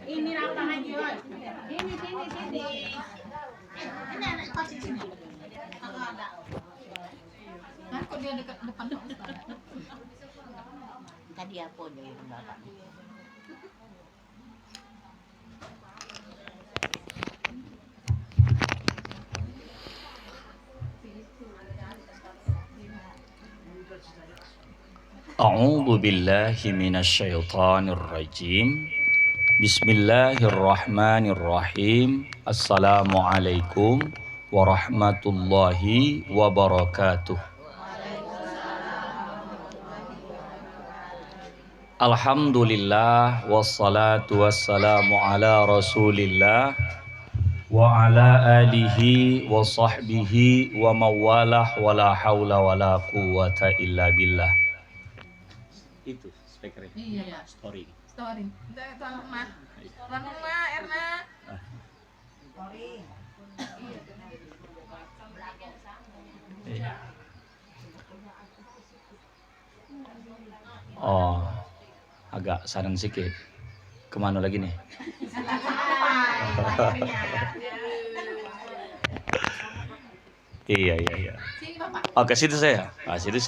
Ini apa lagi, oi? Ini. Ini anak kau sini. Ada. Nah, kok dia dekat depan kau? Tadi apa dia bapak? A'udzu billahi minasyaitonir rajim. Bismillahirrahmanirrahim. Assalamualaikum warahmatullahi wabarakatuh. Alhamdulillah wassalatu wassalamu ala Rasulillah wa ala alihi wa sahbihi wa mawalah wa la haula wa la quwata illa billah. Itu speakernya. Iya. Story. Tuan rumah Erna. Story. Iya. Oh, agak saran sedikit. Kemana lagi nih? Iya. Sini Bapak. Oh, ke situ saya. Ah, situ.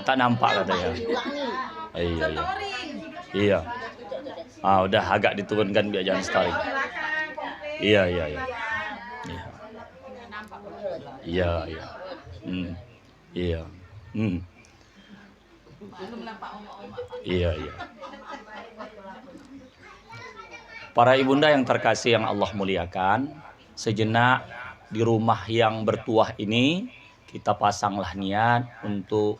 Tak nampak katanya. Iya. Iya. Ah, udah agak diturunkan biar jangan story. Iya. Iya. Iya. Belum nampak oma-oma. Iya. Para ibunda yang terkasih yang Allah muliakan, sejenak di rumah yang bertuah ini kita pasanglah niat untuk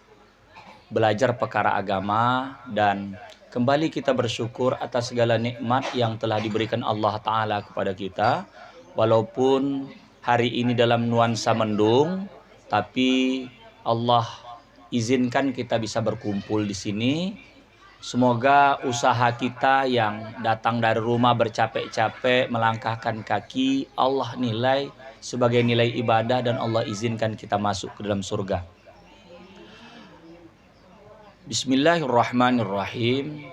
belajar perkara agama dan kembali kita bersyukur atas segala nikmat yang telah diberikan Allah Ta'ala kepada kita. Walaupun hari ini dalam nuansa mendung, tapi Allah izinkan kita bisa berkumpul di sini. Semoga usaha kita yang datang dari rumah bercapek-capek melangkahkan kaki, Allah nilai sebagai nilai ibadah dan Allah izinkan kita masuk ke dalam surga. Bismillahirrahmanirrahim.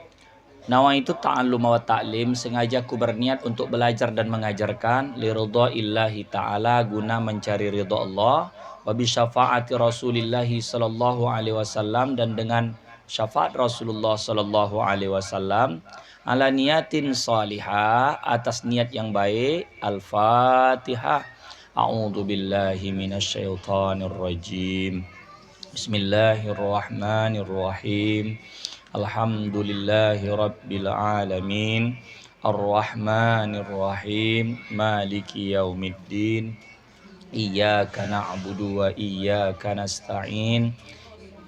Nawaitu ta'allum wa ta'lim, sengaja ku berniat untuk belajar dan mengajarkan liridha'illahi ta'ala, guna mencari ridha Allah, wa bi syafaati Rasulillahi sallallahu alaihi wasallam, dan dengan syafaat Rasulullah sallallahu alaihi wasallam, ala niyatin salihah, atas niat yang baik. Al-Fatihah. A'udzu billahi minasyaitonir rajim. Bismillahirrahmanirrahim. Alhamdulillahi rabbil alamin. Ar-Rahmanir-Rahim. Maliki yaumiddin. Iyyaka na'budu wa iyyaka nasta'in.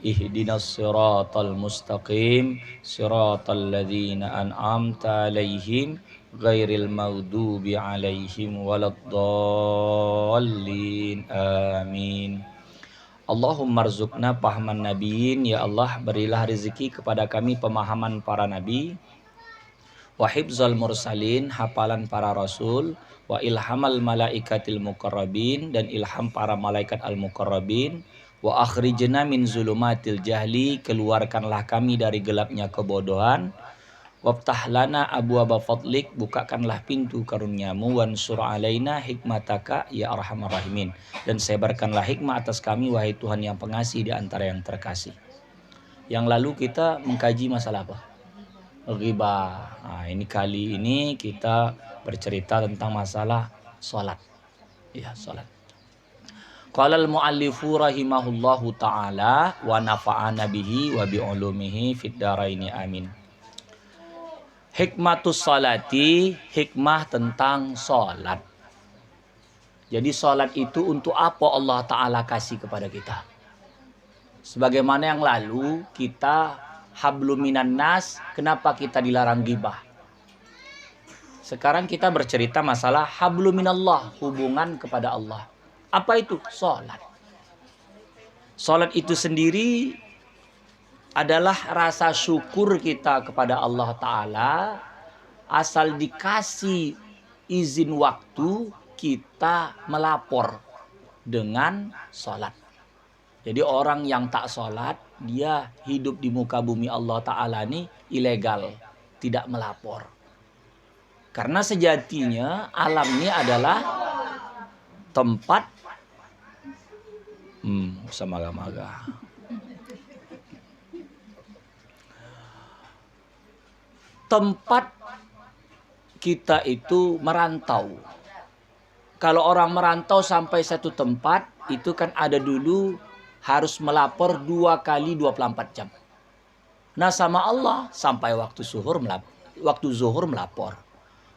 Ihdinas siratal mustaqim, siratal ladzina an'amta 'alaihim ghairil maghdubi 'alaihim waladdallin. Amin. Allahumma rzuqna pahaman nabiyyin, ya Allah berilah rezeki kepada kami pemahaman para nabi, wa hifzal mursalin, hafalan para rasul, wa ilhamal malaikatil muqarrabin, dan ilham para malaikat al-muqarrabin, wa akhrijna min zulumatil jahli, keluarkanlah kami dari gelapnya kebodohan, waftah lana abwaaba fadlik, bukakanlah pintu karuniamu, wansur alaina hikmataka ya arhamar rahimin, dan sebarkanlah hikmah atas kami wahai Tuhan yang pengasih di antara yang terkasih. Yang lalu kita mengkaji masalah apa? Ghibah. Nah, ini kali ini kita bercerita tentang masalah salat. Ya, salat. Qala al-muallifu rahimahullahu ta'ala wa nafa'ana bihi wa bi'ulumihi fid dharaini amin. Hikmatus salati, hikmah tentang salat. Jadi salat itu untuk apa Allah Ta'ala kasih kepada kita? Sebagaimana yang lalu kita hablum minan nas, kenapa kita dilarang ghibah? Sekarang kita bercerita masalah hablum minallah, hubungan kepada Allah. Apa itu? Salat. Salat itu sendiri adalah rasa syukur kita kepada Allah Ta'ala. Asal dikasih izin waktu, kita melapor dengan salat. Jadi orang yang tak sholat, dia hidup di muka bumi Allah Ta'ala ini ilegal, tidak melapor. Karena sejatinya alam ini adalah tempat maga-maga. Tempat kita itu merantau. Kalau orang merantau sampai satu tempat, itu kan ada dulu harus melapor 2 kali 24 jam. Nah sama Allah sampai waktu zuhur melapor.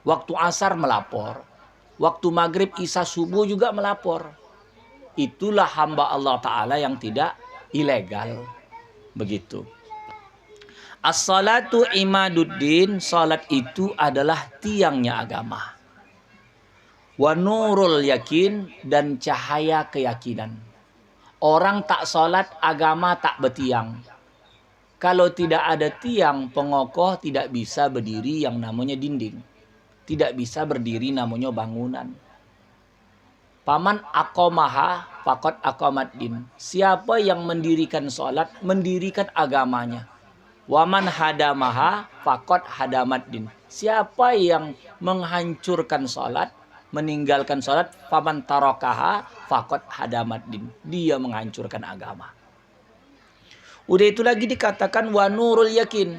Waktu asar melapor. Waktu maghrib, isya, subuh juga melapor. Itulah hamba Allah Ta'ala yang tidak ilegal. Begitu. As-salatu imaduddin. Salat itu adalah tiangnya agama. Wa nurul yakin. Dan cahaya keyakinan. Orang tak salat, agama tak bertiang. Kalau tidak ada tiang pengokoh, tidak bisa berdiri yang namanya dinding. Tidak bisa berdiri namanya bangunan. Paman aqomaha faqad aqamaddin. Siapa yang mendirikan salat, mendirikan agamanya. Waman hadamaha faqad hadamaddin. Siapa yang menghancurkan salat, meninggalkan salat, faman tarakaha faqad hadamaddin. Dia menghancurkan agama. Udah itu lagi dikatakan wa nurul yakin.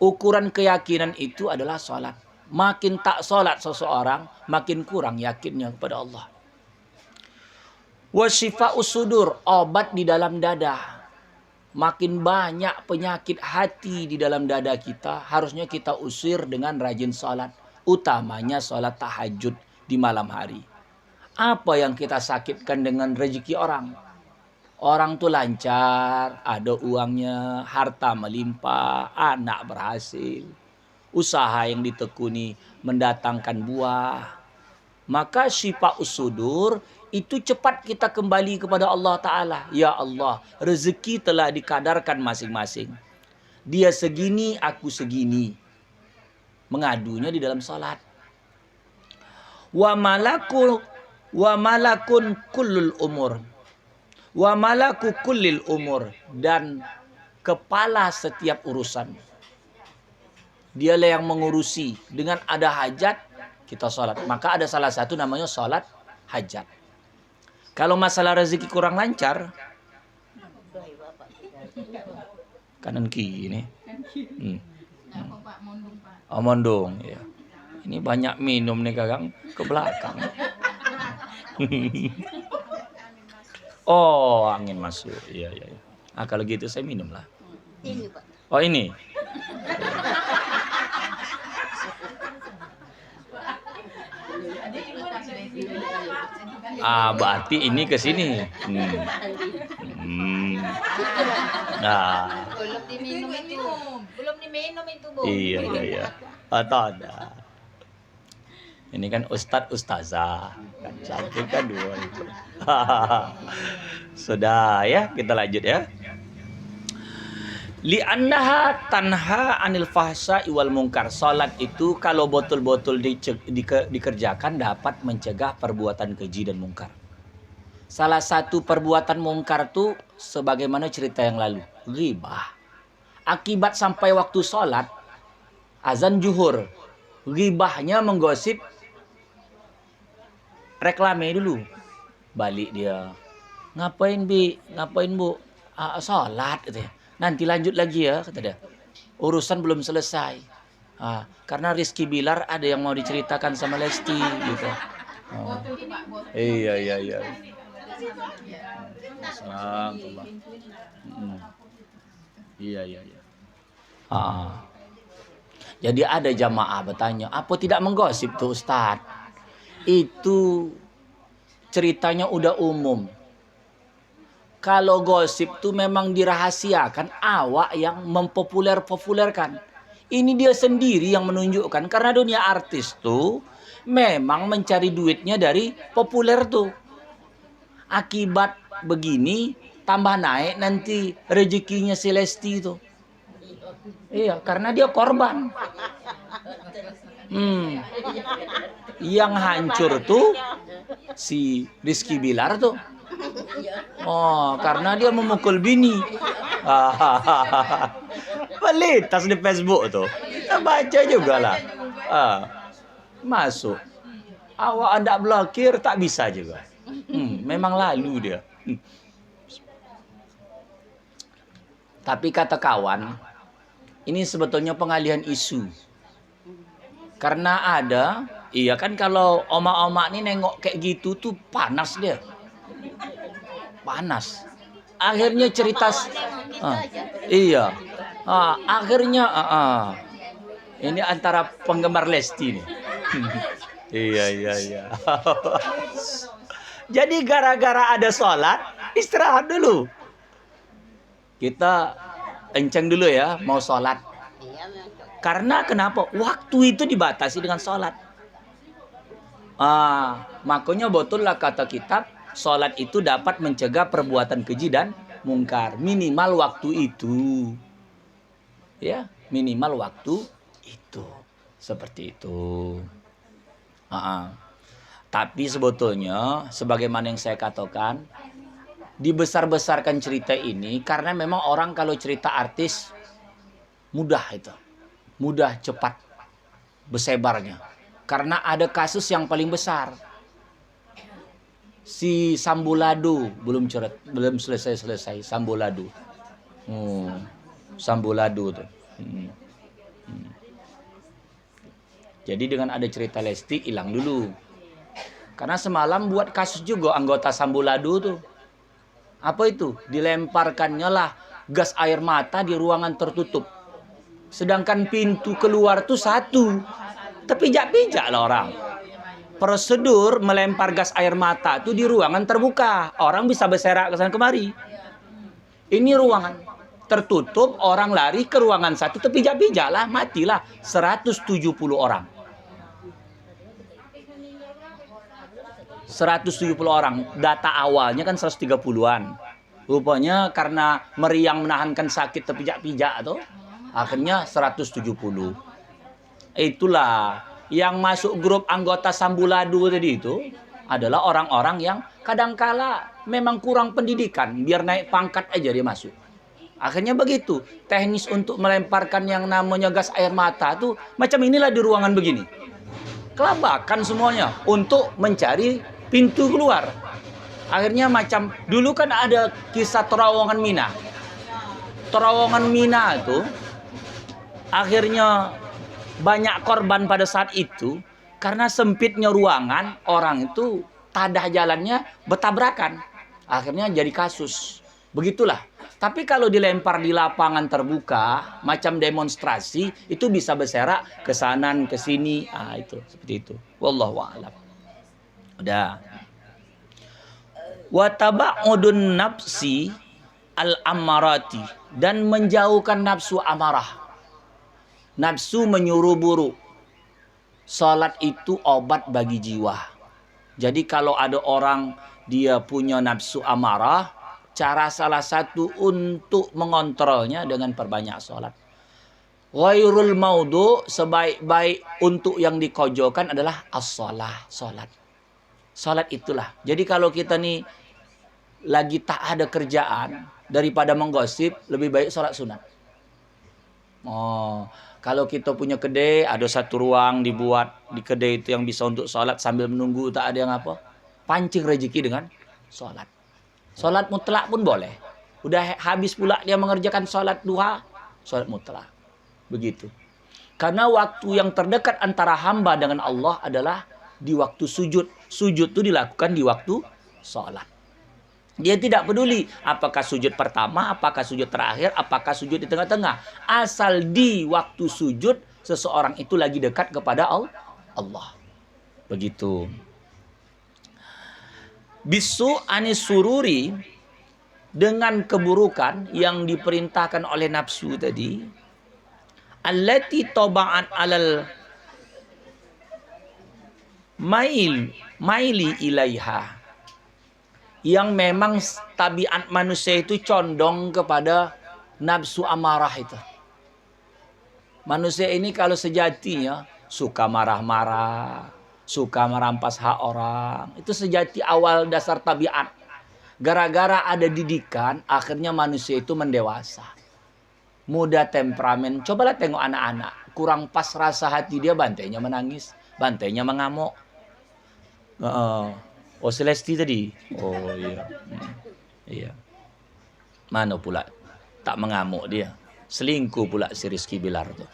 Ukuran keyakinan itu adalah salat. Makin tak salat seseorang, makin kurang yakinnya kepada Allah. Wa syifa'us sudur, obat di dalam dada. Makin banyak penyakit hati di dalam dada kita, harusnya kita usir dengan rajin salat. Utamanya salat tahajud di malam hari. Apa yang kita sakitkan dengan rezeki orang? Orang tuh lancar, ada uangnya, harta melimpah, anak berhasil. Usaha yang ditekuni mendatangkan buah. Maka syifa'us sudur itu cepat kita kembali kepada Allah Ta'ala. Ya Allah, rezeki telah dikadarkan masing-masing. Dia segini, aku segini. Mengadunya di dalam salat. Wa malakun kullul umur. Wa malaku kullil umur. Dan kepala setiap urusan. Dialah yang mengurusi. Dengan ada hajat, kita sholat. Maka ada salah satu namanya sholat hajat. Kalau masalah rezeki kurang lancar, kanan kiri. Oh, mondong. Ya. Ini banyak minum nih Kakang, ke belakang. Oh, angin masuk. Iya. Ah, kalau gitu saya minum lah. Ini, Pak. Oh, ini. Ah, berarti ini ke sini. Nah. Belum diminum itu. Belum diminum itu, Bu. Iya. Ada. Ini kan Ustadz Ustazah. Kan cantik kan dua itu. Sudah ya, kita lanjut ya. Li'annaha tanha anil fahsya'i wal munkar. Salat itu kalau betul-betul dikerjakan dapat mencegah perbuatan keji dan mungkar. Salah satu perbuatan mungkar itu sebagaimana cerita yang lalu, ghibah. Akibat sampai waktu salat azan zuhur, ghibahnya menggosip, reklame dulu. Balik dia. Ngapain Bu? Salat gitu ya. Nanti lanjut lagi ya, kata dia. Urusan belum selesai. Karena Rizky Bilar ada yang mau diceritakan sama Lesti gitu. Iya. Assalamualaikum. Iya. Jadi ada jamaah bertanya, apa tidak menggosip tuh Ustaz? Itu ceritanya udah umum. Kalau gosip tuh memang dirahasiakan, awak yang mempopulerkan. Ini dia sendiri yang menunjukkan, karena dunia artis tuh memang mencari duitnya dari populer tuh. Akibat begini tambah naik nanti rezekinya si Lesti tuh. Iya, karena dia korban. Yang hancur tuh si Rizky Bilar tuh. Oh, karena dia memukul bini. Pelintas di Facebook tuh. Kita baca juga lah. Masuk. Awak anda blokir tak bisa juga. Memang lalu dia. Tapi kata kawan, ini sebetulnya pengalihan isu. Karena ada, iya kan kalau oma-oma ini nengok kayak gitu tuh panas dia. Panas. Akhirnya cerita, iya. Akhirnya, ini antara penggemar Lesti nih. Iya. Jadi gara-gara ada sholat, istirahat dulu. Kita enceng dulu ya, mau sholat. Karena kenapa? Waktu itu dibatasi dengan sholat. Makanya betul lah kata kitab, sholat itu dapat mencegah perbuatan keji dan mungkar. Minimal waktu itu. Ya, minimal waktu itu. Seperti itu. Tapi sebetulnya, sebagaimana yang saya katakan, dibesar-besarkan cerita ini karena memang orang kalau cerita artis mudah itu. Mudah cepat bersebarnya. Karena ada kasus yang paling besar. Si Sambolado belum selesai Sambolado. Sambolado tuh. Jadi dengan ada cerita Lesti hilang dulu. Karena semalam buat kasus juga anggota Sambolado tuh. Apa itu? Dilemparkannya lah gas air mata di ruangan tertutup. Sedangkan pintu keluar tuh satu. Terpijak-pijak lah orang. Prosedur melempar gas air mata tuh di ruangan terbuka. Orang bisa berserak ke sana kemari. Ini ruangan tertutup, orang lari ke ruangan satu, terpijak-pijak lah, matilah 170 orang. 170 orang. Data awalnya kan 130-an. Rupanya karena meriang menahankan sakit terpijak-pijak tuh, akhirnya 170. Itulah yang masuk grup anggota Sambolado tadi itu adalah orang-orang yang kadangkala memang kurang pendidikan, biar naik pangkat aja dia masuk. Akhirnya begitu, teknis untuk melemparkan yang namanya gas air mata tuh macam inilah di ruangan begini. Kelabakan semuanya untuk mencari pintu keluar. Akhirnya macam dulu kan ada kisah terowongan Mina. Terowongan Mina itu akhirnya banyak korban pada saat itu karena sempitnya ruangan, orang itu tadah jalannya bertabrakan. Akhirnya jadi kasus. Begitulah. Tapi kalau dilempar di lapangan terbuka, macam demonstrasi, itu bisa berserak ke sana ke sini. Itu seperti itu. Wallahu a'lam. Udah. Wa taba'udun nafsi al-ammarati, dan menjauhkan nafsu amarah. Nafsu menyuruh buruk. Salat itu obat bagi jiwa. Jadi kalau ada orang dia punya nafsu amarah, cara salah satu untuk mengontrolnya dengan perbanyak salat. Ghairul maudu, sebaik-baik untuk yang dikojokan adalah as-shalah, salat. Salat itulah. Jadi kalau kita nih lagi tak ada kerjaan, daripada menggosip, lebih baik salat sunat. Kalau kita punya kedai, ada satu ruang dibuat di kedai itu yang bisa untuk salat sambil menunggu, tak ada yang apa, pancing rezeki dengan salat. Salat mutlak pun boleh. Udah habis pula dia mengerjakan salat duha, salat mutlak. Begitu. Karena waktu yang terdekat antara hamba dengan Allah adalah di waktu sujud. Sujud itu dilakukan di waktu salat. Dia tidak peduli apakah sujud pertama, apakah sujud terakhir, apakah sujud di tengah-tengah. Asal di waktu sujud seseorang itu lagi dekat kepada Allah. Begitu. Bisu anis sururi, dengan keburukan yang diperintahkan oleh nafsu tadi. Allati taba'an alal maili ilaiha. Yang memang tabiat manusia itu condong kepada nafsu amarah itu. Manusia ini kalau sejatinya suka marah-marah, suka merampas hak orang. Itu sejati awal dasar tabiat. Gara-gara ada didikan, akhirnya manusia itu mendewasa. Muda temperamen. Cobalah tengok anak-anak. Kurang pas rasa hati dia, bantainya menangis. Bantainya mengamuk. Oh, Celesti tadi? Oh iya. Iya. Mana pula tak mengamuk dia. Selingkuh pula si Rizky Bilar tuh.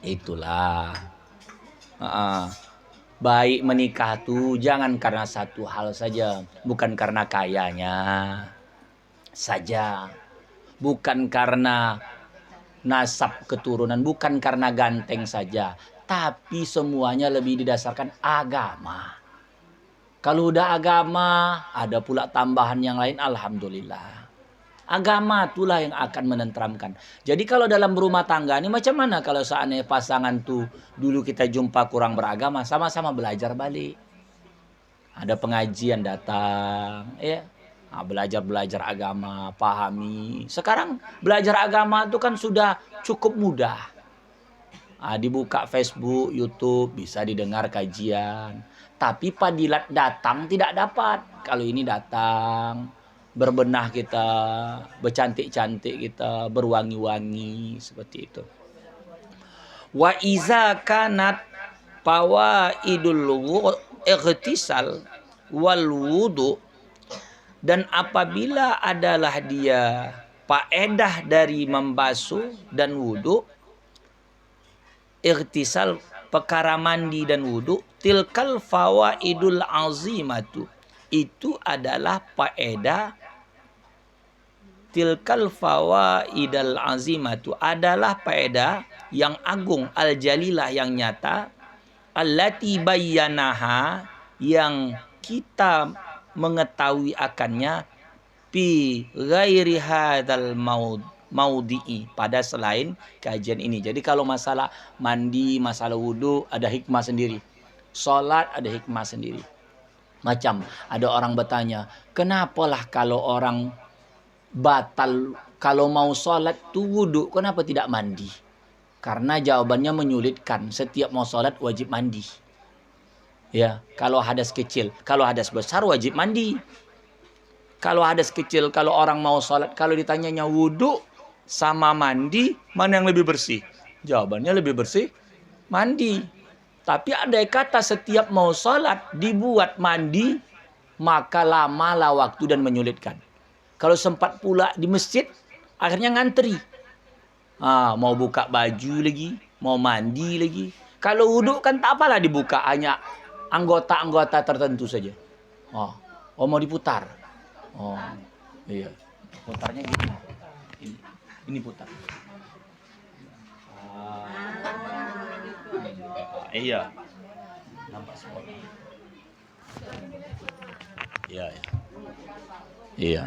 Itulah. Baik menikah tuh jangan karena satu hal saja. Bukan karena kayanya saja. Bukan karena nasab keturunan. Bukan karena ganteng saja. Tapi semuanya lebih didasarkan agama. Kalau udah agama, ada pula tambahan yang lain, alhamdulillah. Agama itulah yang akan menenteramkan. Jadi kalau dalam rumah tangga ini macam mana kalau seandainya pasangan tuh dulu kita jumpa kurang beragama, sama-sama belajar balik. Ada pengajian datang, ya. Nah, belajar agama, pahami. Sekarang belajar agama itu kan sudah cukup mudah. Dibuka Facebook, YouTube, bisa didengar kajian. Tapi padilat datang tidak dapat. Kalau ini datang, berbenah kita, bercantik-cantik kita, berwangi-wangi, seperti itu. Wa iza kanat fawaidul ightisal wal wudu, dan apabila adalah dia faedah dari membasuh dan wudu, ightisal perkara mandi dan wudu, tilkal fawaidul azimatu, itu adalah faedah, tilkal fawaidal azimatu adalah faedah yang agung, al jalilah yang nyata, allati bayyanaha yang kita mengetahui akannya, fi ghairi hadzal maudhi'i, pada selain kajian ini. Jadi kalau masalah mandi, masalah wudu ada hikmah sendiri. Salat ada hikmah sendiri. Macam ada orang bertanya, kenapalah kalau orang batal kalau mau salat tuh wudu, kenapa tidak mandi? Karena jawabannya menyulitkan. Setiap mau salat wajib mandi. Ya, kalau hadas kecil, kalau hadas besar wajib mandi. Kalau hadas kecil, kalau orang mau salat, kalau ditanyanya wudu sama mandi, mana yang lebih bersih? Jawabannya lebih bersih mandi. Tapi ada kata setiap mau salat dibuat mandi, maka lamalah waktu dan menyulitkan. Kalau sempat pula di masjid, akhirnya ngantri. Mau buka baju lagi, mau mandi lagi. Kalau wudu kan tak apalah dibuka, hanya anggota-anggota tertentu saja. Mau diputar. Iya. Putarnya gini. Ini putar. Iya. Nampak semua. Iya. Iya.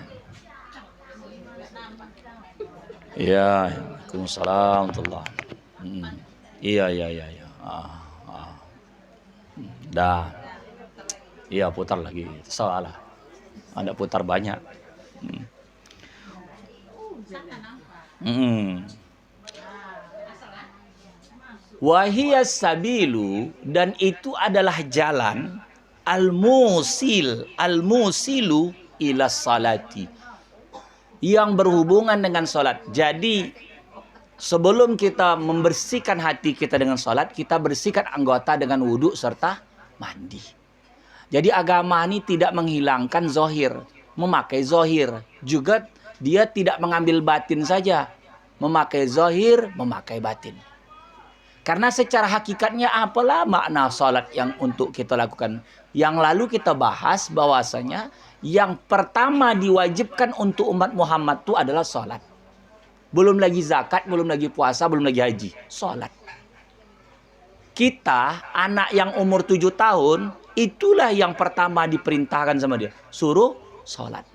Iya. Waalaikumsalam warahmatullahi. Iya. Dah. Iya, putar lagi. Salah. Anda putar banyak. Wahiyas sabilu, dan itu adalah jalan, al-musilu ila salati, yang berhubungan dengan salat. Jadi sebelum kita membersihkan hati kita dengan salat, kita bersihkan anggota dengan wudu serta mandi. Jadi agama ini tidak menghilangkan zahir, memakai zahir. Juga dia tidak mengambil batin saja, memakai zahir, memakai batin. Karena secara hakikatnya apalah makna salat yang untuk kita lakukan. Yang lalu kita bahas bahwasanya yang pertama diwajibkan untuk umat Muhammad itu adalah salat. Belum lagi zakat, belum lagi puasa, belum lagi haji. Salat. Kita, anak yang umur 7 tahun, itulah yang pertama diperintahkan sama dia. Suruh salat.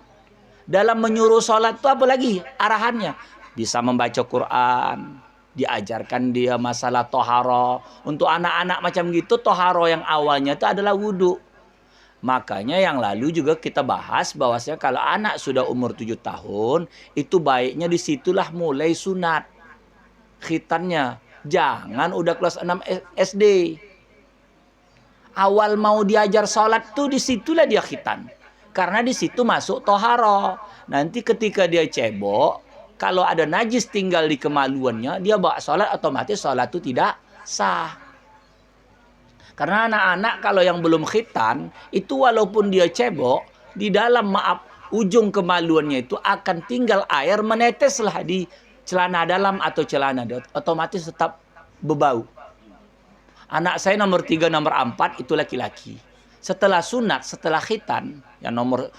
Dalam menyuruh salat itu apa lagi arahannya? Bisa membaca Quran, diajarkan dia masalah toharo. Untuk anak-anak macam gitu, toharo yang awalnya itu adalah wudu. Makanya yang lalu juga kita bahas bahwasanya kalau anak sudah umur 7 tahun, itu baiknya disitulah mulai sunat khitannya. Jangan udah kelas 6 SD. Awal mau diajar sholat tuh disitulah dia khitan. Karena di situ masuk toharo. Nanti ketika dia cebok, kalau ada najis tinggal di kemaluannya, dia bawa sholat, otomatis sholat itu tidak sah. Karena anak-anak kalau yang belum khitan, itu walaupun dia cebok, di dalam ujung kemaluannya itu akan tinggal air meneteslah di celana dalam atau celana dia. Otomatis tetap berbau. Anak saya nomor 3, nomor 4 itu laki-laki. Setelah sunat, setelah khitan, yang nomor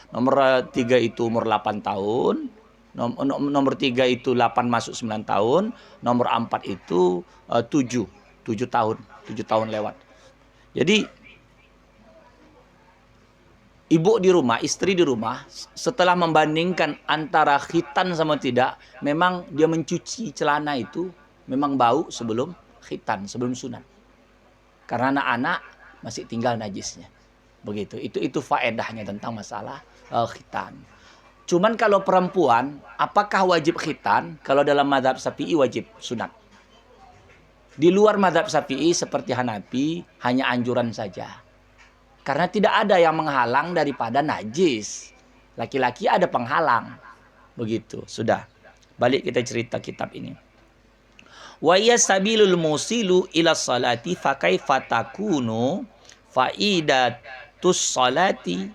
3 itu umur 8 tahun, nomor 3 itu 8 masuk 9 tahun, nomor 4 itu 7 tahun lewat. Jadi ibu di rumah, istri di rumah, setelah membandingkan antara khitan sama tidak, memang dia mencuci celana itu memang bau sebelum khitan, sebelum sunat. Karena anak-anak masih tinggal najisnya. Begitu. Itu faedahnya tentang masalah khitan. Cuman kalau perempuan, apakah wajib khitan? Kalau dalam mazhab Syafi'i wajib sunat. Di luar mazhab Syafi'i seperti Hanafi hanya anjuran saja. Karena tidak ada yang menghalang daripada najis. Laki-laki ada penghalang. Begitu. Sudah. Balik kita cerita kitab ini. Wa yasabilul musilu ila salati fa kaifa takunu faidatus salati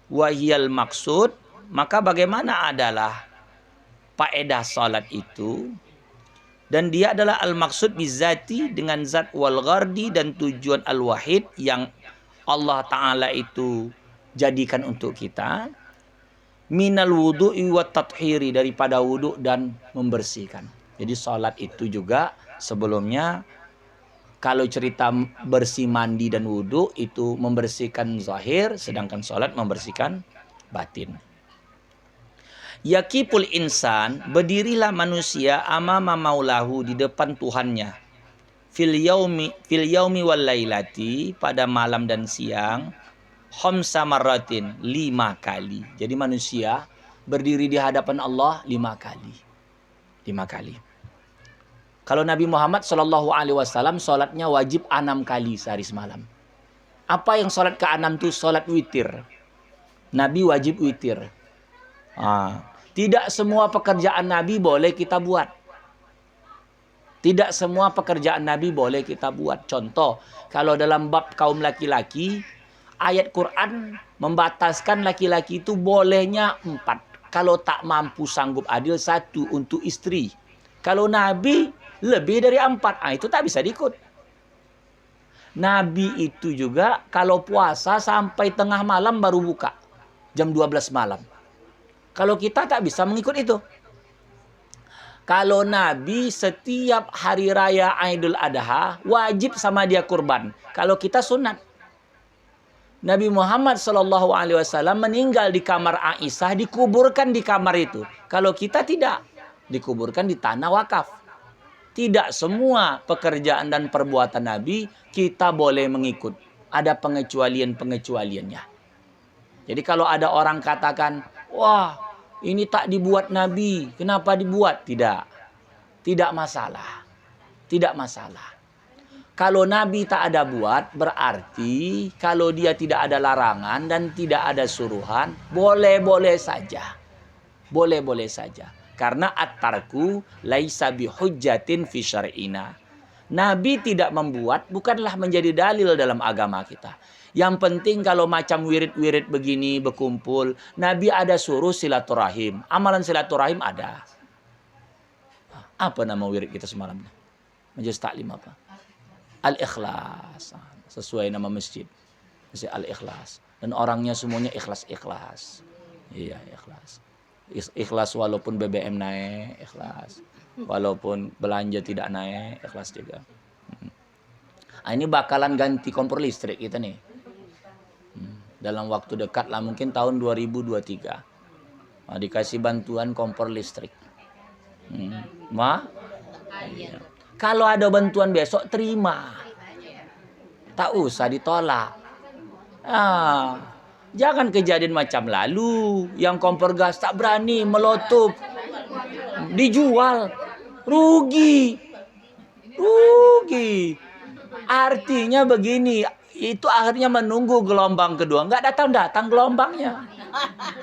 wa hiyal maksud. Maka bagaimana adalah faedah salat itu, dan dia adalah al-maksud bizati dengan zat wal ghardi dan tujuan al-wahid yang Allah Ta'ala itu jadikan untuk kita, minal wudu'i wa tathiri, daripada wudu dan membersihkan. Jadi salat itu juga sebelumnya kalau cerita bersih mandi dan wudu itu membersihkan zahir, sedangkan salat membersihkan batin. Yakipul insan, berdirilah manusia amama maulahu, di depan Tuhannya. Fil yaumi wal lailati, pada malam dan siang. Khamsa marratin, 5 kali. Jadi manusia berdiri di hadapan Allah 5 kali. 5 kali. Kalau Nabi Muhammad SAW sholatnya wajib 6 kali sehari semalam. Apa yang sholat ke-6 itu? Sholat witir. Nabi wajib witir. Tidak semua pekerjaan Nabi boleh kita buat. Tidak semua pekerjaan Nabi boleh kita buat. Contoh, kalau dalam bab kaum laki-laki, ayat Quran membataskan laki-laki itu bolehnya 4. Kalau tak mampu sanggup adil, 1 untuk istri. Kalau Nabi lebih dari 4, itu tak bisa diikut. Nabi itu juga kalau puasa sampai tengah malam baru buka. Jam 12 malam. Kalau kita tak bisa mengikut itu. Kalau Nabi setiap hari raya Idul Adha wajib sama dia kurban. Kalau kita sunat. Nabi Muhammad SAW meninggal di kamar Aisyah, dikuburkan di kamar itu. Kalau kita tidak, dikuburkan di tanah wakaf. Tidak semua pekerjaan dan perbuatan Nabi kita boleh mengikut. Ada pengecualian-pengecualiannya. Jadi kalau ada orang katakan, wah ini tak dibuat Nabi, kenapa dibuat? Tidak. Tidak masalah. Tidak masalah. Kalau Nabi tak ada buat, berarti kalau dia tidak ada larangan dan tidak ada suruhan, boleh-boleh saja. Boleh-boleh saja. Karena at-tarku laisa bihujjatin fi syar'ina. Nabi tidak membuat, bukanlah menjadi dalil dalam agama kita. Yang penting kalau macam wirid-wirid begini berkumpul, Nabi ada suruh silaturahim. Amalan silaturahim ada. Apa nama wirid kita semalam? Majelis taklim apa? Al-Ikhlas. Sesuai nama masjid. Masjid Al-Ikhlas. Dan orangnya semuanya ikhlas-ikhlas. Iya, ikhlas. Ikhlas walaupun BBM naik, ikhlas. Walaupun belanja tidak naik, ikhlas juga. Ini bakalan ganti kompor listrik kita nih. Dalam waktu dekat lah, mungkin tahun 2023. Dikasih bantuan kompor listrik. Iya. Kalau ada bantuan besok, terima. Tak usah ditolak. Jangan kejadian macam lalu. Yang kompor gas tak berani melotup. Dijual. Rugi. Artinya begini. itu akhirnya menunggu gelombang kedua. Nggak datang-datang gelombangnya.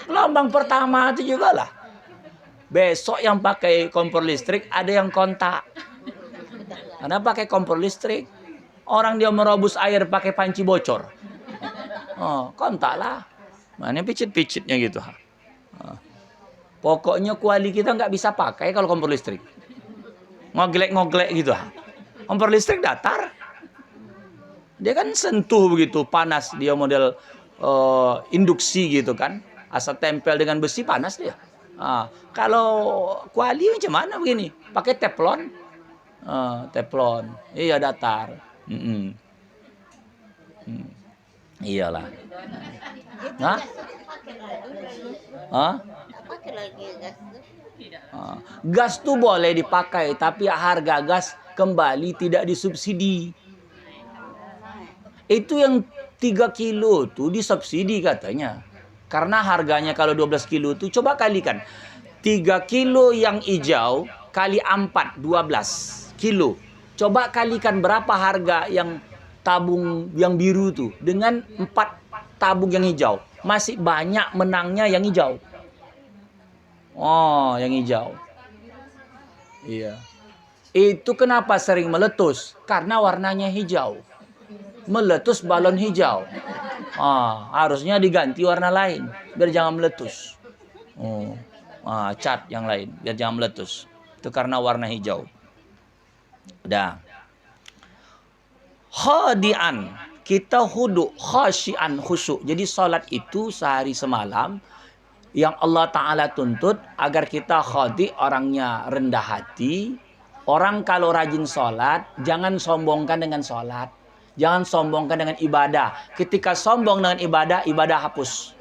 Gelombang pertama itu juga lah. Besok yang pakai kompor listrik ada yang kontak. Karena pakai kompor listrik. Orang dia merobus air pakai panci bocor. Oh, kontak lah. Mana picit-picitnya gitu. Pokoknya kuali kita nggak bisa pakai kalau kompor listrik. Ngoglek-ngoglek gitu. Kompor listrik datar. Dia kan sentuh begitu, panas. Dia model induksi gitu kan. Asal tempel dengan besi panas dia. Kalau kuali macam mana begini? Pakai teflon. Teflon. Iya datar. Iyalah. Hah? Hah? Gas tuh boleh dipakai, tapi harga gas kembali tidak disubsidi. Itu yang 3 kilo tuh disubsidi katanya. Karena harganya kalau 12 kilo tuh coba kalikan. 3 kilo yang hijau kali 4, 12 kilo. Coba kalikan berapa harga yang tabung yang biru tuh dengan 4 tabung yang hijau. Masih banyak menangnya yang hijau. Oh, yang hijau. Iya. Itu kenapa sering meletus? Karena warnanya hijau. Meletus balon hijau. Harusnya diganti warna lain biar jangan meletus. Cat yang lain biar jangan meletus. Itu karena warna hijau. Udah. Khadian, kita hudu, khasyian, khusyuk. Jadi salat itu sehari semalam yang Allah Ta'ala tuntut agar kita khadi, orangnya rendah hati. Orang kalau rajin salat, jangan sombongkan dengan salat. Jangan sombongkan dengan ibadah. Ketika sombong dengan ibadah, ibadah hapus.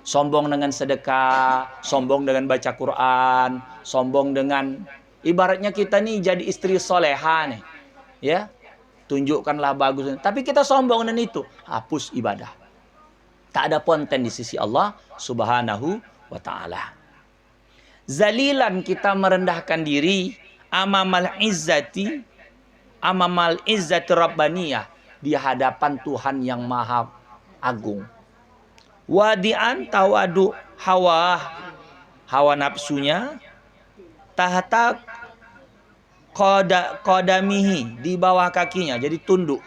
Sombong dengan sedekah, sombong dengan baca Quran, sombong dengan ibaratnya kita nih jadi istri soleha nih. Ya, tunjukkanlah bagus. Tapi kita sombong dengan itu, hapus ibadah. Tak ada konten di sisi Allah Subhanahu wa ta'ala. Zalilan, kita merendahkan diri amamal izzati rabbaniyah, di hadapan Tuhan yang maha agung. Wadi'an, tawadu hawa nafsunya, tahta qadamihi, di bawah kakinya, jadi tunduk.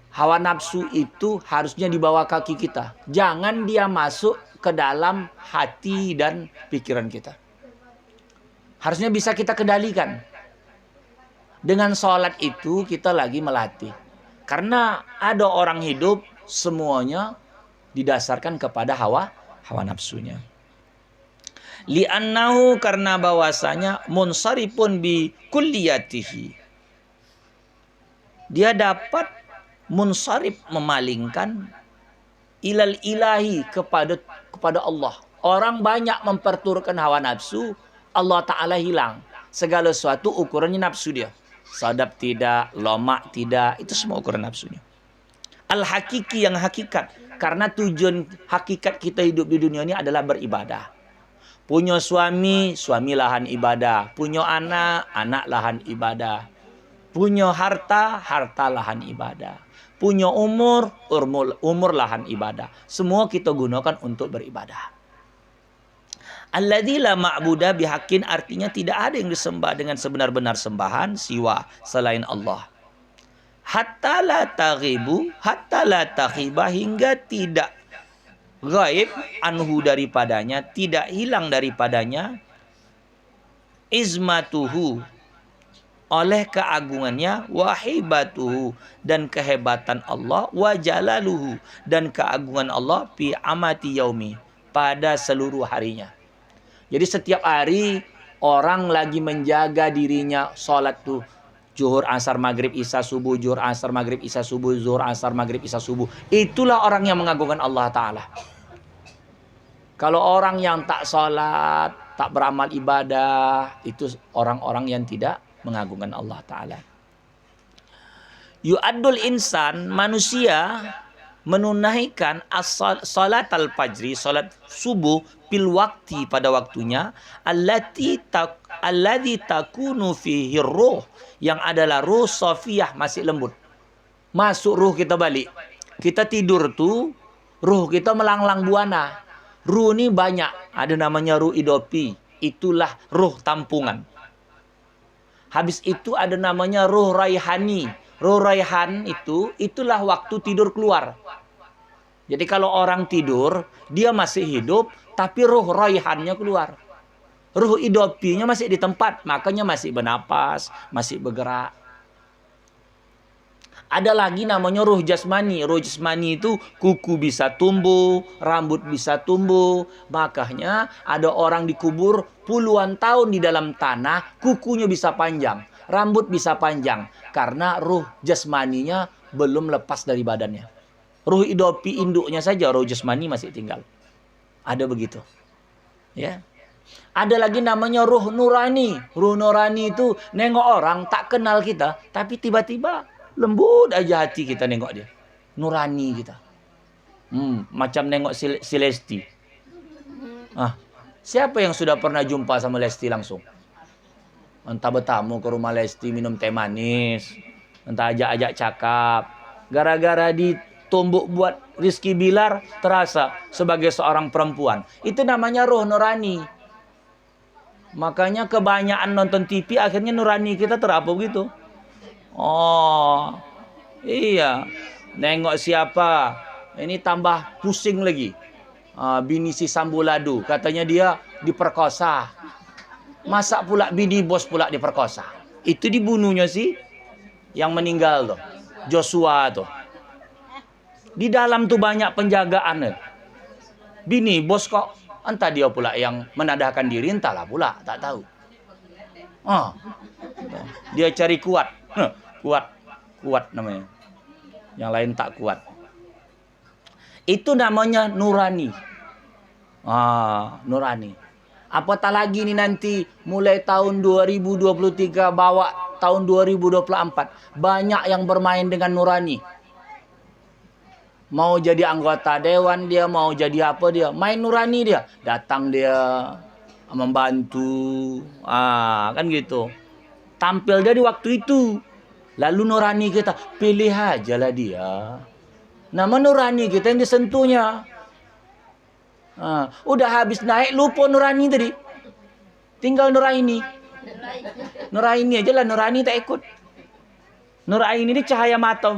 Hawa nafsu itu harusnya di bawah kaki kita. Jangan dia masuk ke dalam hati dan pikiran kita. Harusnya bisa kita kendalikan. Dengan sholat itu kita lagi melatih. Karena ada orang hidup semuanya didasarkan kepada hawa nafsunya. Li'annahu, karena bahwasanya munsarifun bi kulliyatihi. Dia dapat munsarif, memalingkan ilal ilahi, kepada Allah. Orang banyak memperturutkan hawa nafsu, Allah Ta'ala hilang. Segala sesuatu ukurannya nafsu dia. Sadap tidak, lomak tidak, itu semua ukuran nafsunya. Al-hakiki, yang hakikat. Karena tujuan hakikat kita hidup di dunia ini adalah beribadah. Punya suami, suami lahan ibadah. Punya anak, anak lahan ibadah. Punya harta, harta lahan ibadah. Punya umur lahan ibadah. Semua kita gunakan untuk beribadah. Alladzi la ma'buda bihaqqin, artinya tidak ada yang disembah dengan sebenar-benar sembahan siwa selain Allah. Hatta la taghibu, hatta la taghiba, hingga tidak gaib anhu, daripadanya, tidak hilang daripadanya, izmatuhu, oleh keagungannya, wahibatuhu, dan kehebatan Allah, wa jalaluhu, dan keagungan Allah, fi amati yaumi, pada seluruh harinya. Jadi setiap hari orang lagi menjaga dirinya, sholat tuh zuhur, asar, maghrib, isya, subuh, zuhur, asar, maghrib, isya, subuh, zuhur, asar, maghrib, isya, subuh. Itulah orang yang mengagungkan Allah Ta'ala. Kalau orang yang tak sholat, tak beramal ibadah, itu orang-orang yang tidak mengagungkan Allah Ta'ala. Yu'addul insan, manusia menunaikan salat al-fajri, salat subuh, pil waktu, pada waktunya, alladzi takunu fihi ruh, yang adalah ruh safiyah, masih lembut. masuk ruh kita balik. Kita tidur tuh, ruh kita melanglang buana. Ruh ini banyak, ada namanya ruh idopi. Itulah ruh tampungan. Habis itu ada namanya ruh raihani. Ruh raihan itulah waktu tidur keluar. Jadi kalau orang tidur, dia masih hidup, tapi ruh raihannya keluar. Ruh idopinya masih di tempat, makanya masih bernapas, masih bergerak. Ada lagi namanya ruh jasmani. Ruh jasmani itu kuku bisa tumbuh, rambut bisa tumbuh. Makanya ada orang dikubur puluhan tahun di dalam tanah, kukunya bisa panjang, rambut bisa panjang. Karena ruh jasmaninya belum lepas dari badannya. Ruh idopi induknya saja, ruh jasmani masih tinggal. Ada begitu. Ya. Ada lagi namanya ruh nurani. Ruh nurani itu nengok orang tak kenal kita, tapi tiba-tiba lembut aja hati kita nengok dia. Nurani kita. Macam nengok si Lesti. Siapa yang sudah pernah jumpa sama Lesti langsung? Entah bertamu ke rumah Lesti minum teh manis, entah ajak-ajak cakap. Gara-gara ditumbuk buat Rizky Bilar terasa sebagai seorang perempuan. Itu namanya ruh nurani. Makanya kebanyakan nonton TV akhirnya nurani kita terapa begitu. Oh, iya. Nengok siapa? Ini tambah pusing lagi. Bini si Sambolado. Katanya dia diperkosa. Masa pula bini bos pula diperkosa? Itu dibunuhnya sih yang meninggal tuh. Joshua tuh. Di dalam tuh banyak penjagaan. Bini bos kok. Entah dia pula yang menadahkan diri. Entahlah pula. Tak tahu. Dia cari kuat. Kuat namanya. Yang lain tak kuat. Itu namanya nurani. Nurani. Apatah lagi nih nanti mulai tahun 2023 bawa tahun 2024. Banyak yang bermain dengan nurani. Mau jadi anggota dewan dia, mau jadi apa dia. Main nurani dia. Datang dia membantu. Kan gitu. Tampil dia di waktu itu. Lalu nurani kita, pilih aja lah dia. Nama nurani kita yang disentuhnya. Udah habis naik, lupa nurani tadi. Tinggal nuraini. Nuraini aja lah, nurani tak ikut. Nuraini ini cahaya mata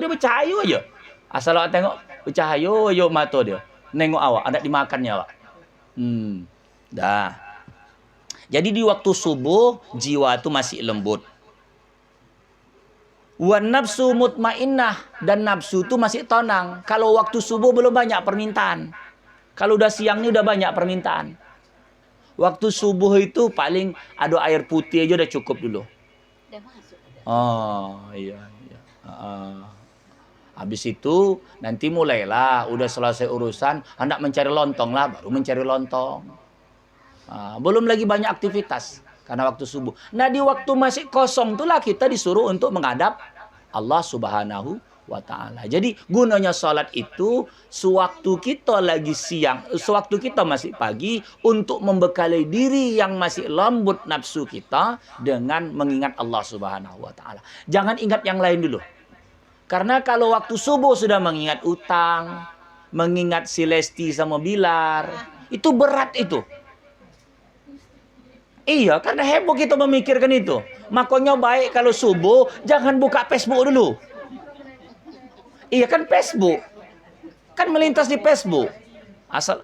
dia bercahaya aja. Asal awak tengok, bercahaya aja mata dia. Nengok awak, anak dimakannya awak. Dah. Jadi di waktu subuh, jiwa itu masih lembut. Wan nafsu mutmainnah, dan nafsu itu masih tenang. Kalau waktu subuh belum banyak permintaan. Kalau udah siang ini udah banyak permintaan. Waktu subuh itu paling ada air putih aja udah cukup dulu. Udah masuk. Iya. Habis itu nanti mulailah udah selesai urusan, hendak mencari lontong lah, baru mencari lontong. Belum lagi banyak aktivitas karena waktu subuh. Nah, di waktu masih kosong itulah kita disuruh untuk menghadap Allah Subhanahu wa ta'ala. Jadi gunanya salat itu sewaktu kita lagi siang, sewaktu kita masih pagi, untuk membekali diri yang masih lembut nafsu kita dengan mengingat Allah Subhanahu wa ta'ala. Jangan ingat yang lain dulu. Karena kalau waktu subuh sudah mengingat utang, mengingat si Lesti sama Bilar, itu berat itu. Iya, karena heboh kita memikirkan itu. Makanya baik kalau subuh jangan buka Facebook dulu. Iya kan, Facebook. Kan melintas di Facebook.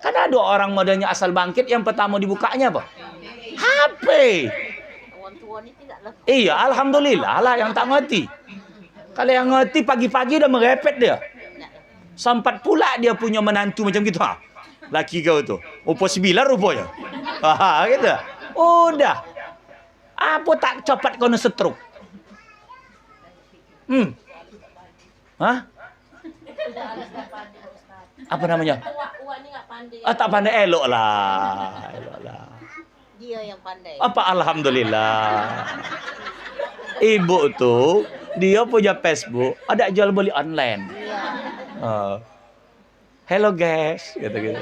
Kan ada orang modalnya asal bangkit yang pertama dibukanya apa? HP. Iya, alhamdulillah lah yang tak ngerti. Kalau yang ngerti pagi-pagi udah merepet dia. Sempat pula dia punya menantu macam gitu. Laki kau tu. Opo 9 rupanya. Gitu. Udah. Apa tak cepat kau setruk? Apa namanya? Tak pandai, elok lah. Dia yang pandai. Apa alhamdulillah. Ibu tuh dia punya Facebook, ada jual beli online. Hello guys, gitu.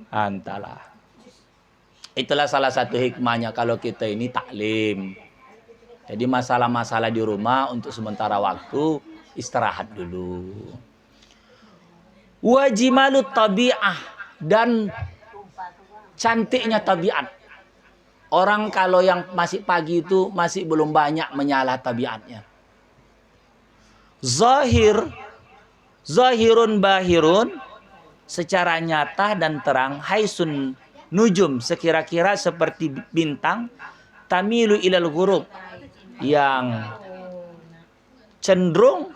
Antalah. Itulah salah satu hikmahnya kalau kita ini taklim. Jadi masalah-masalah di rumah untuk sementara waktu istirahat dulu. Wajimalut tabi'ah, dan cantiknya tabiat. Orang kalau yang masih pagi itu masih belum banyak menyalah tabiatnya. Zahirun bahirun, secara nyata dan terang, haisun nujum, sekira-kira seperti bintang, tamilu ilal ghurub, yang cenderung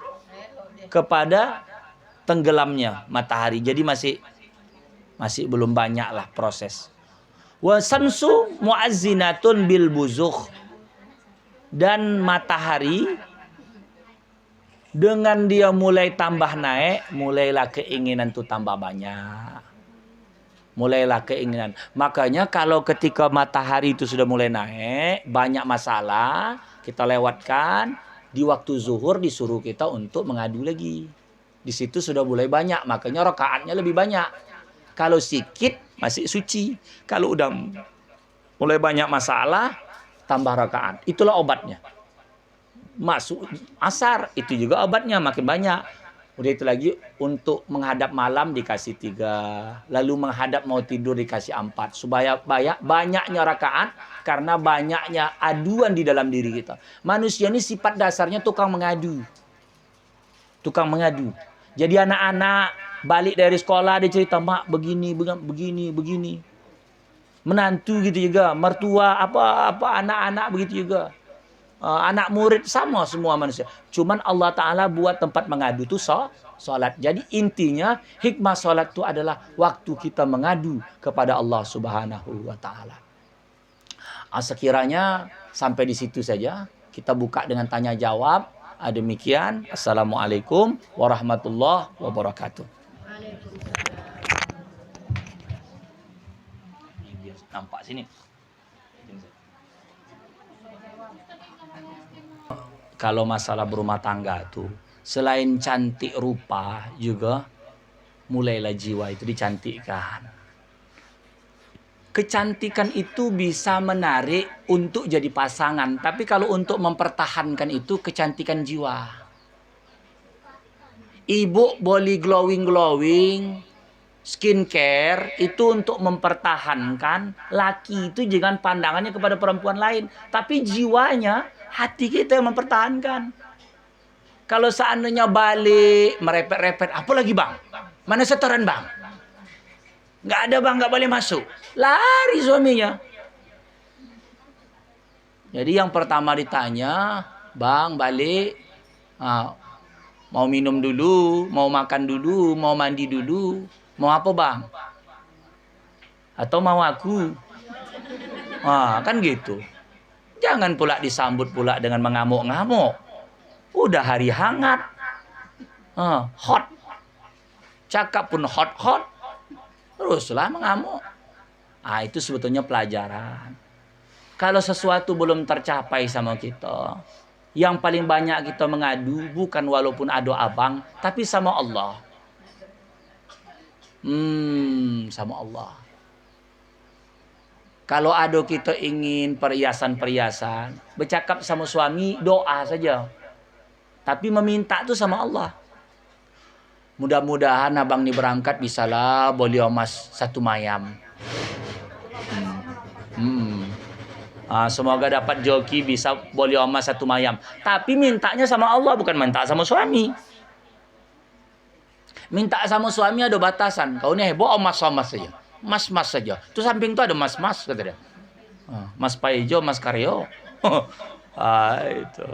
kepada tenggelamnya matahari. Jadi masih belum banyak lah proses. Wa samsu muazzinatun bil buzukh, dan matahari dengan dia mulai tambah naik, mulailah keinginan tuh tambah banyak. Mulailah keinginan. Makanya kalau ketika matahari itu sudah mulai naik, banyak masalah, kita lewatkan, di waktu zuhur disuruh kita untuk mengadu lagi. Di situ sudah mulai banyak, makanya rakaatnya lebih banyak. Kalau sikit masih suci. Kalau udah mulai banyak masalah, tambah rakaat. Itulah obatnya. Masuk asar, itu juga obatnya makin banyak. Udah itu lagi untuk menghadap malam dikasih 3. Lalu menghadap mau tidur dikasih 4. Supaya banyaknya rakaat, karena banyaknya aduan di dalam diri kita. Manusia ini sifat dasarnya tukang mengadu. Tukang mengadu. Jadi anak-anak balik dari sekolah dia cerita, mak begini. Menantu gitu juga, mertua apa anak-anak begitu juga. Anak murid sama semua manusia. Cuman Allah Ta'ala buat tempat mengadu itu sholat. Jadi intinya hikmah sholat itu adalah waktu kita mengadu kepada Allah Subhanahu wa Ta'ala. Sekiranya sampai di situ saja. Kita buka dengan tanya jawab. Demikian. Assalamualaikum warahmatullahi wabarakatuh. Nampak sini. Kalau masalah berumah tangga tuh, selain cantik rupa juga mulailah jiwa itu dicantikkan. Kecantikan itu bisa menarik untuk jadi pasangan, tapi kalau untuk mempertahankan itu kecantikan jiwa. Ibu boleh glowing, skincare itu untuk mempertahankan. Laki itu jangan pandangannya kepada perempuan lain, tapi jiwanya, hati kita yang mempertahankan. Kalau seandainya balik merepet-repet, apa lagi bang? Mana setoran bang? Nggak ada bang, nggak boleh masuk. Lari suaminya. Jadi yang pertama ditanya, bang balik, mau minum dulu, mau makan dulu, mau mandi dulu, mau apa bang? Atau mau aku? Kan gitu. Jangan pula disambut pula dengan mengamuk-ngamuk. Udah hari hangat, hot, cakap pun hot, teruslah mengamuk. Itu sebetulnya pelajaran. Kalau sesuatu belum tercapai sama kita, yang paling banyak kita mengadu bukan walaupun ado abang, tapi sama Allah. Sama Allah. Kalau ada kita ingin perhiasan-perhiasan, bercakap sama suami, doa saja. Tapi meminta itu sama Allah. Mudah-mudahan abang ini berangkat bisalah boleh emas 1 mayam. Semoga dapat joki bisa boleh emas 1 mayam. Tapi mintanya sama Allah, bukan minta sama suami. Minta sama suami ada batasan. Kau ini heboh emas-emas saja. Mas-mas saja. Itu samping itu ada mas-mas, kata dia. Mas Paijo, Mas Karyo. Itu.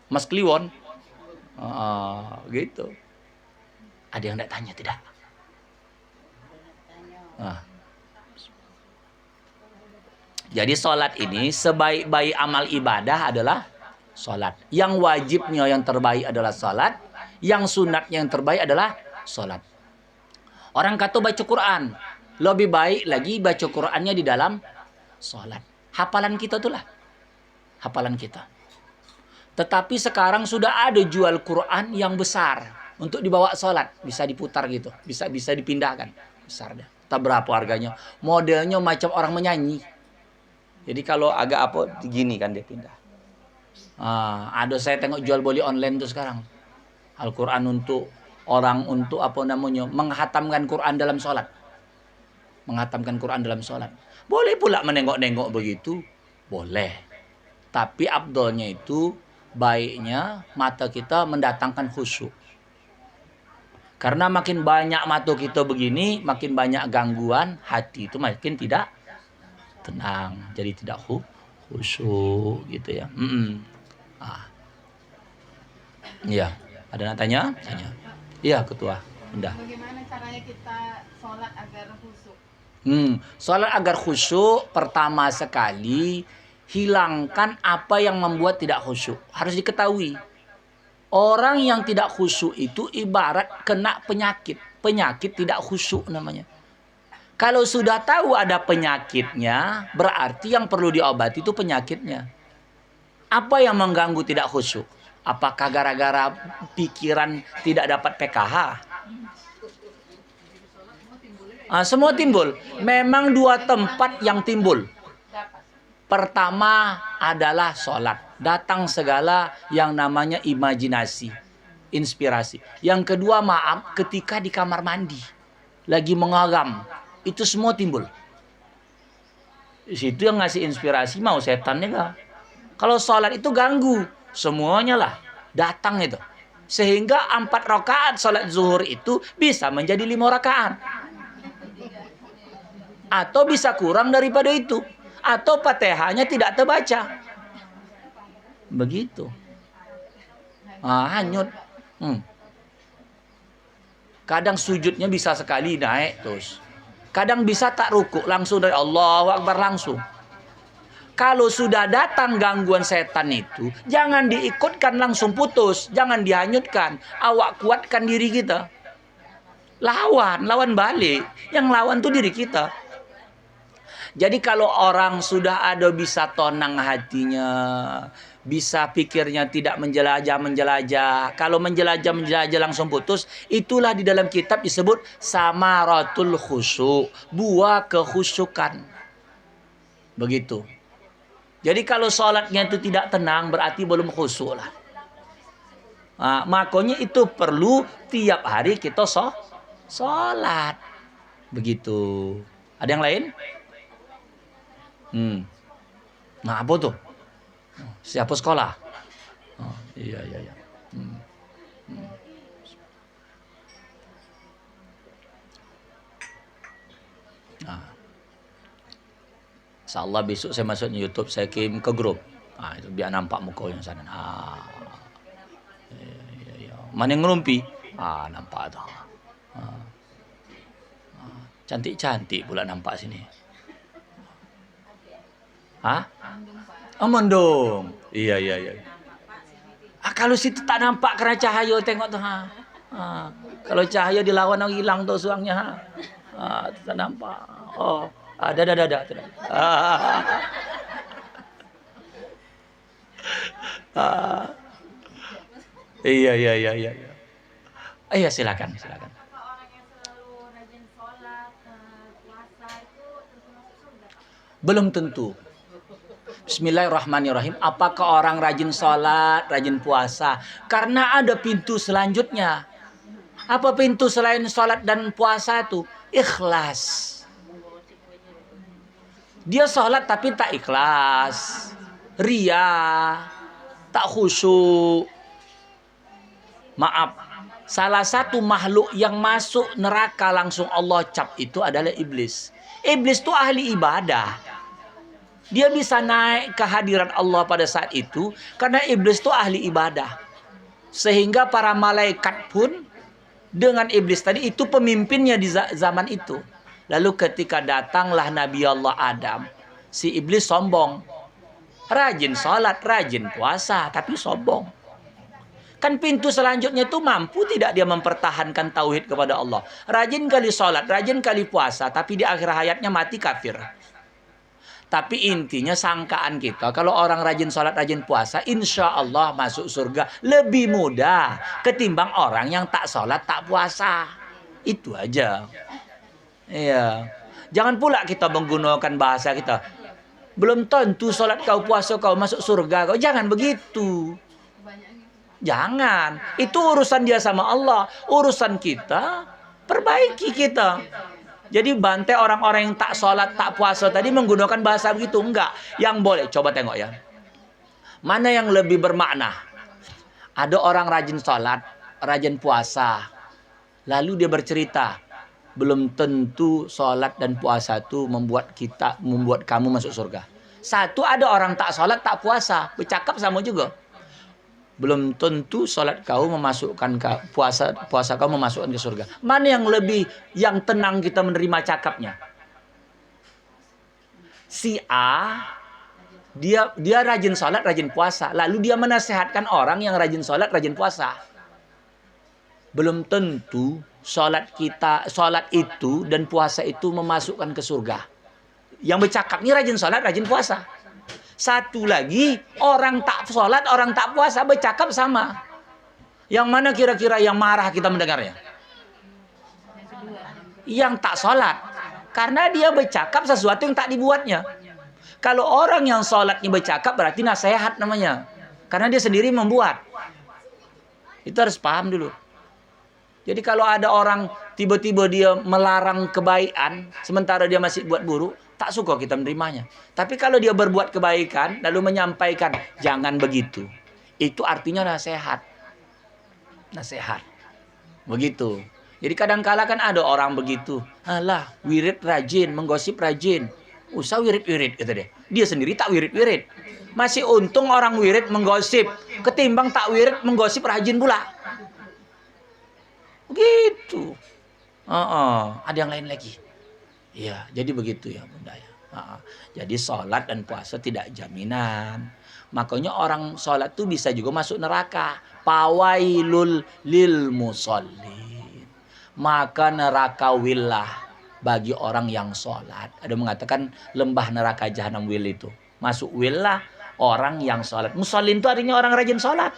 Mas Kliwon. Gitu. Ada yang tidak tanya tidak? Jadi sholat ini sebaik-baik amal ibadah adalah sholat. Yang wajibnya yang terbaik adalah sholat. Yang sunatnya yang terbaik adalah sholat. Orang kata baca Quran, lebih baik lagi baca Qurannya di dalam sholat. Hafalan kita itulah. Hafalan kita. Tetapi sekarang sudah ada jual Quran yang besar. Untuk dibawa sholat. Bisa diputar gitu. Bisa dipindahkan. Besar dah. Tak berapa harganya. Modelnya macam orang menyanyi. Jadi kalau agak apa, gini kan dia pindah. Ada saya tengok jual beli online tuh sekarang. Al-Quran untuk orang untuk apa namanya, menghatamkan Quran dalam sholat. Menghatamkan Quran dalam sholat. Boleh pula menengok-nengok begitu. Boleh. Tapi abdolnya itu, baiknya mata kita mendatangkan khusyuk. Karena makin banyak mata kita begini, makin banyak gangguan, hati itu makin tidak tenang. Jadi tidak khusyuk gitu ya. Iya, ada nak tanya? Tanya. Iya, ketua. Indah. Bagaimana caranya kita sholat agar khusyuk? Sholat agar khusyuk, pertama sekali hilangkan apa yang membuat tidak khusyuk. Harus diketahui. Orang yang tidak khusyuk itu ibarat kena penyakit. Penyakit tidak khusyuk namanya. Kalau sudah tahu ada penyakitnya, berarti yang perlu diobati itu penyakitnya. Apa yang mengganggu tidak khusyuk? Apakah gara-gara pikiran tidak dapat PKH? Semua timbul. Memang dua tempat yang timbul. Pertama adalah sholat. Datang segala yang namanya imajinasi, inspirasi. Yang kedua, maaf, ketika di kamar mandi lagi mengagam, itu semua timbul. Di situ yang ngasih inspirasi mau setannya gak? Kalau sholat itu ganggu, semuanya lah datang itu. Sehingga 4 rakaat sholat zuhur itu bisa menjadi 5 rakaat. Atau bisa kurang daripada itu. Atau Fatihahnya tidak terbaca. Begitu. Hanyut. Kadang sujudnya bisa sekali naik terus. Kadang bisa tak rukuk langsung dari Allahu Akbar langsung. Kalau sudah datang gangguan setan itu, jangan diikutkan langsung putus. Jangan dihanyutkan. Awak kuatkan diri kita. Lawan balik. Yang lawan tuh diri kita. Jadi kalau orang sudah ada bisa tenang hatinya, bisa pikirnya tidak menjelajah. Kalau menjelajah langsung putus, itulah di dalam kitab disebut samaratul khusyuk, buah kekhusyukan. Begitu. Jadi kalau sholatnya itu tidak tenang, berarti belum khusyuk lah. Makanya itu perlu tiap hari kita sholat. Begitu. Ada yang lain? Nah, apa tuh? Siapa sekolah? Iya. Insyaallah besok saya masuk di YouTube, saya kirim ke grup. Itu biar nampak muka yang sana. Iya. Mana yang ngerumpi? Nampak tuh. Cantik-cantik pula nampak sini. Mendung. Iya. Kalau situ tak nampak karena cahaya, tengok tuh. Kalau cahaya dilawan orang hilang tuh suangnya. Tak nampak. Ada. Iya. Iya, silakan. Orang yang selalu rajin sholat, puasa itu tentu masuk surga. Belum tentu. Bismillahirrahmanirrahim. Apakah orang rajin sholat, rajin puasa? Karena ada pintu selanjutnya. Apa pintu selain sholat dan puasa itu? Ikhlas. Dia sholat tapi tak ikhlas. Ria. Tak khusyuk. Maaf. Salah satu makhluk yang masuk neraka langsung Allah cap itu adalah iblis. Iblis itu ahli ibadah. Dia bisa naik ke hadirat Allah pada saat itu karena iblis itu ahli ibadah. Sehingga para malaikat pun dengan iblis tadi itu pemimpinnya di zaman itu. Lalu ketika datanglah Nabi Allah Adam, si iblis sombong. Rajin sholat, rajin puasa, tapi sombong. Kan pintu selanjutnya itu mampu tidak dia mempertahankan tauhid kepada Allah. Rajin kali sholat, rajin kali puasa, tapi di akhir hayatnya mati kafir. Tapi intinya sangkaan kita, kalau orang rajin sholat, rajin puasa, insya Allah masuk surga lebih mudah ketimbang orang yang tak sholat, tak puasa. Itu aja. Iya. Jangan pula kita menggunakan bahasa kita. Belum tentu sholat kau, puasa kau, masuk surga kau. Jangan begitu. Jangan. Itu urusan dia sama Allah. Urusan kita, perbaiki kita. Jadi bantai orang-orang yang tak sholat, tak puasa tadi menggunakan bahasa begitu. Enggak. Yang boleh. Coba tengok ya. Mana yang lebih bermakna? Ada orang rajin sholat, rajin puasa. Lalu dia bercerita. Belum tentu sholat dan puasa itu membuat kamu masuk surga. Satu, ada orang tak sholat, tak puasa. Bercakap sama juga. Belum tentu sholat kau memasukkan puasa kau memasukkan ke surga. Mana yang tenang kita menerima cakapnya? Si A, dia rajin sholat, rajin puasa. Lalu dia menasehatkan orang yang rajin sholat, rajin puasa. Belum tentu sholat itu dan puasa itu memasukkan ke surga. Yang bercakap ini rajin sholat, rajin puasa. Satu lagi, orang tak sholat, orang tak puasa bercakap sama. Yang mana kira-kira yang marah kita mendengarnya? Yang tak sholat. Karena dia bercakap sesuatu yang tak dibuatnya. Kalau orang yang sholatnya bercakap berarti nasihat namanya. Karena dia sendiri membuat. Itu harus paham dulu. Jadi kalau ada orang tiba-tiba dia melarang kebaikan, sementara dia masih buat buruk, tak suka kita menerimanya. Tapi kalau dia berbuat kebaikan, lalu menyampaikan, jangan begitu. Itu artinya nasihat. Nasihat. Begitu. Jadi kadang-kala kan ada orang begitu. Alah, wirid rajin, menggosip rajin. Usah wirid-wirid, kata dia. Dia sendiri tak wirid-wirid. Masih untung orang wirid menggosip. Ketimbang tak wirid menggosip rajin pula. Begitu. Ada yang lain lagi. Ya, jadi begitu ya Bunda ya. Jadi sholat dan puasa tidak jaminan. Makanya orang sholat tuh bisa juga masuk neraka. Pawailul lil musallin. Maka neraka willah bagi orang yang sholat. Ada sholat lembah neraka jahanam wil itu. Masuk willah orang yang sholat. Musallin itu artinya orang rajin sholat.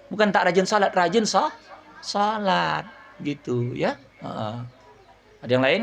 Bukan tak rajin sholat, rajin sholat. Gitu ya. Ada yang lain?